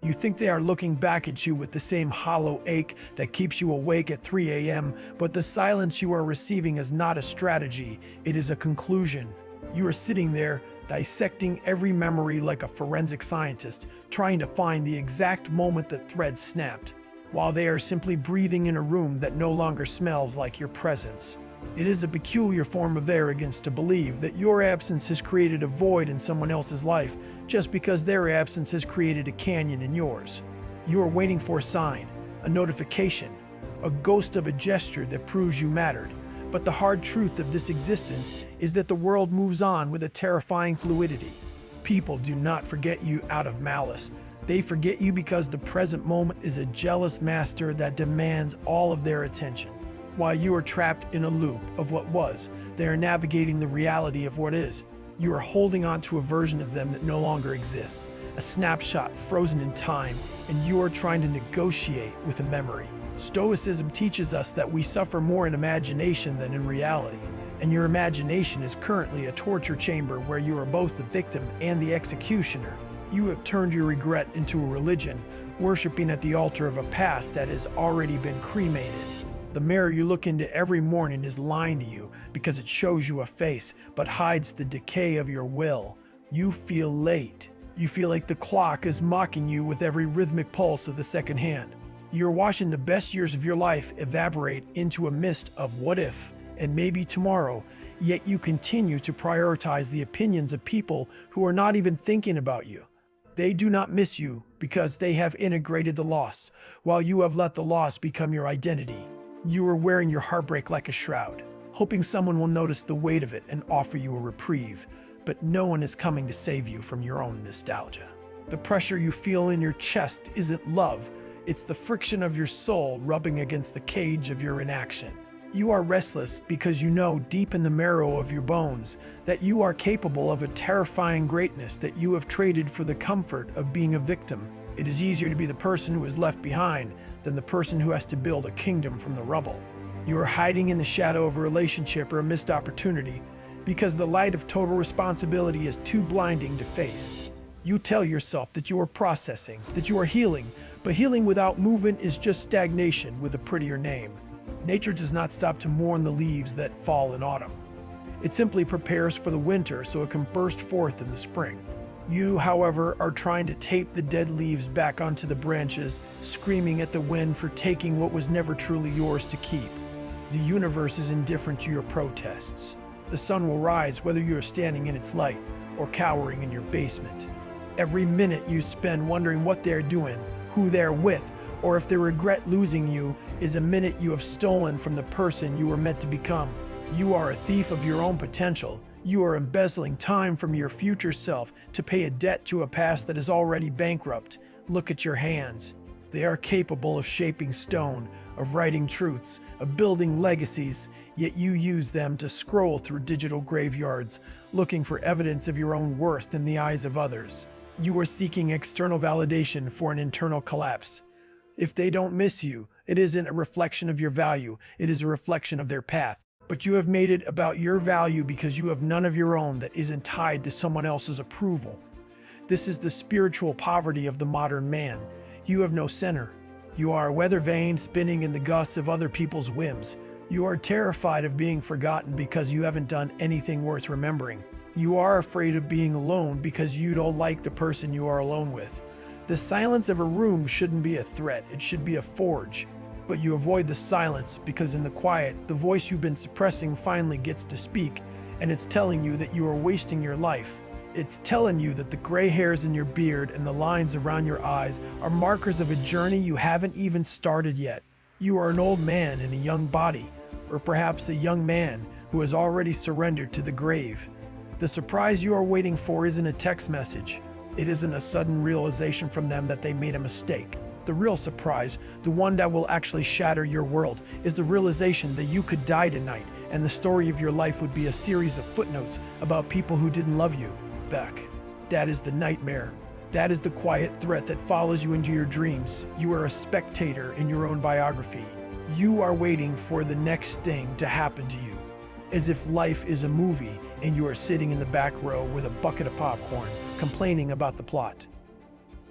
You think they are looking back at you with the same hollow ache that keeps you awake at 3 a.m., but the silence you are receiving is not a strategy, it is a conclusion. You are sitting there, dissecting every memory like a forensic scientist, trying to find the exact moment that thread snapped, while they are simply breathing in a room that no longer smells like your presence. It is a peculiar form of arrogance to believe that your absence has created a void in someone else's life just because their absence has created a canyon in yours. You are waiting for a sign, a notification, a ghost of a gesture that proves you mattered. But the hard truth of this existence is that the world moves on with a terrifying fluidity. People do not forget you out of malice. They forget you because the present moment is a jealous master that demands all of their attention. While you are trapped in a loop of what was, they are navigating the reality of what is. You are holding on to a version of them that no longer exists, a snapshot frozen in time, and you are trying to negotiate with a memory. Stoicism teaches us that we suffer more in imagination than in reality, and your imagination is currently a torture chamber where you are both the victim and the executioner. You have turned your regret into a religion, worshiping at the altar of a past that has already been cremated. The mirror you look into every morning is lying to you because it shows you a face but hides the decay of your will. You feel late. You feel like the clock is mocking you with every rhythmic pulse of the second hand. You're watching the best years of your life evaporate into a mist of what if and maybe tomorrow, yet you continue to prioritize the opinions of people who are not even thinking about you. They do not miss you because they have integrated the loss, while you have let the loss become your identity. You are wearing your heartbreak like a shroud, hoping someone will notice the weight of it and offer you a reprieve, but no one is coming to save you from your own nostalgia. The pressure you feel in your chest isn't love, it's the friction of your soul rubbing against the cage of your inaction. You are restless because you know deep in the marrow of your bones that you are capable of a terrifying greatness that you have traded for the comfort of being a victim. It is easier to be the person who is left behind than the person who has to build a kingdom from the rubble. You are hiding in the shadow of a relationship or a missed opportunity because the light of total responsibility is too blinding to face. You tell yourself that you are processing, that you are healing, but healing without movement is just stagnation with a prettier name. Nature does not stop to mourn the leaves that fall in autumn. It simply prepares for the winter so it can burst forth in the spring. You, however, are trying to tape the dead leaves back onto the branches, screaming at the wind for taking what was never truly yours to keep. The universe is indifferent to your protests. The sun will rise whether you are standing in its light or cowering in your basement. Every minute you spend wondering what they're doing, who they're with, or if they regret losing you is a minute you have stolen from the person you were meant to become. You are a thief of your own potential. You are embezzling time from your future self to pay a debt to a past that is already bankrupt. Look at your hands. They are capable of shaping stone, of writing truths, of building legacies, yet you use them to scroll through digital graveyards, looking for evidence of your own worth in the eyes of others. You are seeking external validation for an internal collapse. If they don't miss you, it isn't a reflection of your value, it is a reflection of their path. But you have made it about your value because you have none of your own that isn't tied to someone else's approval. This is the spiritual poverty of the modern man. You have no center. You are a weather vane spinning in the gusts of other people's whims. You are terrified of being forgotten because you haven't done anything worth remembering. You are afraid of being alone because you don't like the person you are alone with. The silence of a room shouldn't be a threat, it should be a forge. But you avoid the silence because in the quiet, the voice you've been suppressing finally gets to speak, and it's telling you that you are wasting your life. It's telling you that the gray hairs in your beard and the lines around your eyes are markers of a journey you haven't even started yet. You are an old man in a young body, or perhaps a young man who has already surrendered to the grave. The surprise you are waiting for isn't a text message. It isn't a sudden realization from them that they made a mistake. The real surprise, the one that will actually shatter your world, is the realization that you could die tonight and the story of your life would be a series of footnotes about people who didn't love you back. That is the nightmare. That is the quiet threat that follows you into your dreams. You are a spectator in your own biography. You are waiting for the next thing to happen to you, as if life is a movie and you are sitting in the back row with a bucket of popcorn, complaining about the plot.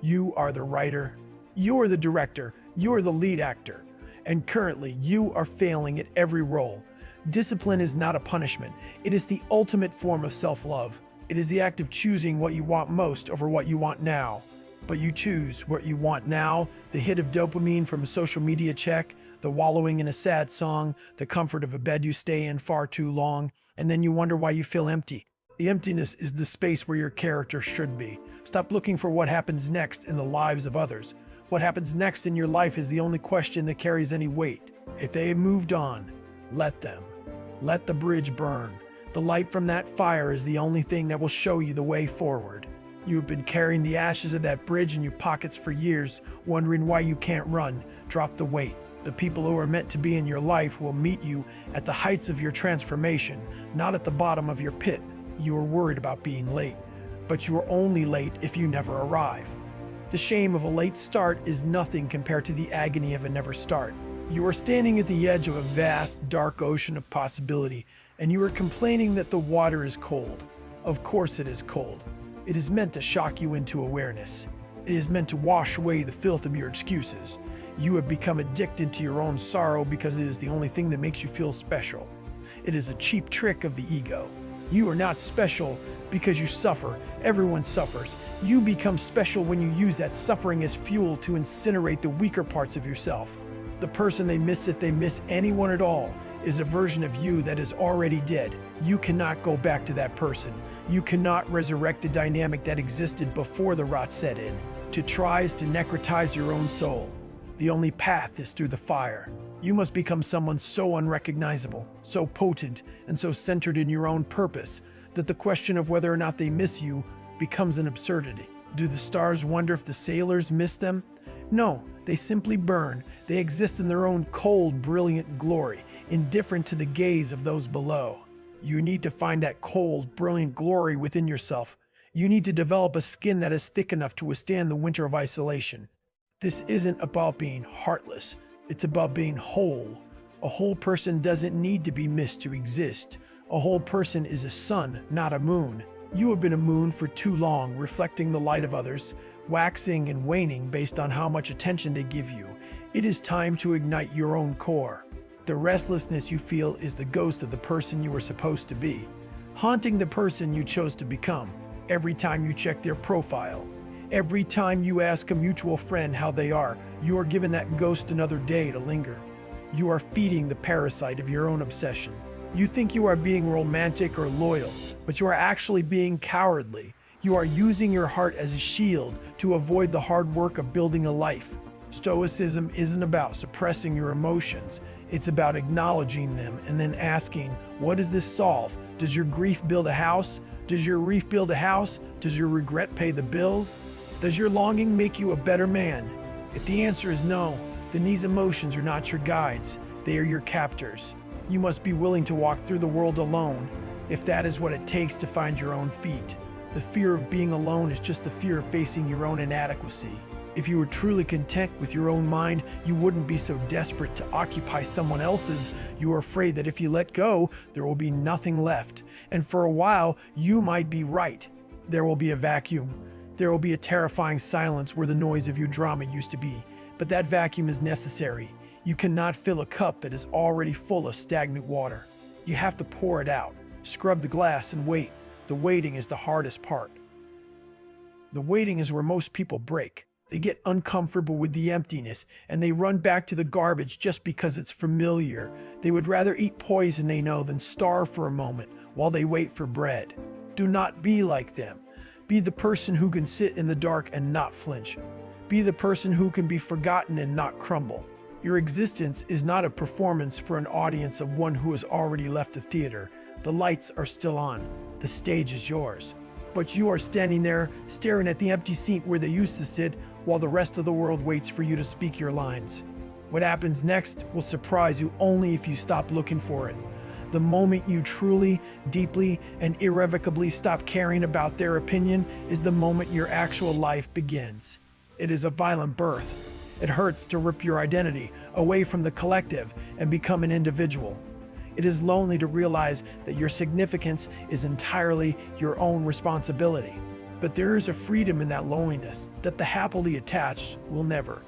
You are the writer, you're the director, you're the lead actor, and currently you are failing at every role. Discipline is not a punishment, it is the ultimate form of self-love. It is the act of choosing what you want most over what you want now. But you choose what you want now, the hit of dopamine from a social media check, the wallowing in a sad song, the comfort of a bed you stay in far too long, and then you wonder why you feel empty. The emptiness is the space where your character should be. Stop looking for what happens next in the lives of others. What happens next in your life is the only question that carries any weight. If they have moved on, let them. Let the bridge burn. The light from that fire is the only thing that will show you the way forward. You have been carrying the ashes of that bridge in your pockets for years, wondering why you can't run. Drop the weight. The people who are meant to be in your life will meet you at the heights of your transformation, not at the bottom of your pit. You are worried about being late, but you are only late if you never arrive. The shame of a late start is nothing compared to the agony of a never start. You are standing at the edge of a vast, dark ocean of possibility, and you are complaining that the water is cold. Of course it is cold. It is meant to shock you into awareness. It is meant to wash away the filth of your excuses. You have become addicted to your own sorrow because it is the only thing that makes you feel special. It is a cheap trick of the ego. You are not special because you suffer. Everyone suffers. You become special when you use that suffering as fuel to incinerate the weaker parts of yourself. The person they miss, if they miss anyone at all, is a version of you that is already dead. You cannot go back to that person. You cannot resurrect the dynamic that existed before the rot set in. To try is to necrotize your own soul. The only path is through the fire. You must become someone so unrecognizable, so potent, and so centered in your own purpose that the question of whether or not they miss you becomes an absurdity. Do the stars wonder if the sailors miss them? No, they simply burn. They exist in their own cold, brilliant glory, indifferent to the gaze of those below. You need to find that cold, brilliant glory within yourself. You need to develop a skin that is thick enough to withstand the winter of isolation. This isn't about being heartless. It's about being whole. A whole person doesn't need to be missed to exist. A whole person is a sun, not a moon. You have been a moon for too long, reflecting the light of others, waxing and waning based on how much attention they give you. It is time to ignite your own core. The restlessness you feel is the ghost of the person you were supposed to be, haunting the person you chose to become. Every time you check their profile, every time you ask a mutual friend how they are, you are giving that ghost another day to linger. You are feeding the parasite of your own obsession. You think you are being romantic or loyal, but you are actually being cowardly. You are using your heart as a shield to avoid the hard work of building a life. Stoicism isn't about suppressing your emotions. It's about acknowledging them and then asking, what does this solve? Does your grief build a house? Does your grief build a house? Does your regret pay the bills? Does your longing make you a better man? If the answer is no, then these emotions are not your guides. They are your captors. You must be willing to walk through the world alone, if that is what it takes to find your own feet. The fear of being alone is just the fear of facing your own inadequacy. If you were truly content with your own mind, you wouldn't be so desperate to occupy someone else's. You are afraid that if you let go, there will be nothing left. And for a while, you might be right. There will be a vacuum. There will be a terrifying silence where the noise of your drama used to be. But that vacuum is necessary. You cannot fill a cup that is already full of stagnant water. You have to pour it out, scrub the glass, and wait. The waiting is the hardest part. The waiting is where most people break. They get uncomfortable with the emptiness, and they run back to the garbage just because it's familiar. They would rather eat poison they know than starve for a moment while they wait for bread. Do not be like them. Be the person who can sit in the dark and not flinch. Be the person who can be forgotten and not crumble. Your existence is not a performance for an audience of one who has already left the theater. The lights are still on. The stage is yours. But you are standing there, staring at the empty seat where they used to sit, while the rest of the world waits for you to speak your lines. What happens next will surprise you only if you stop looking for it. The moment you truly, deeply, and irrevocably stop caring about their opinion is the moment your actual life begins. It is a violent birth. It hurts to rip your identity away from the collective and become an individual. It is lonely to realize that your significance is entirely your own responsibility. but there is a freedom in that loneliness that the happily attached will never.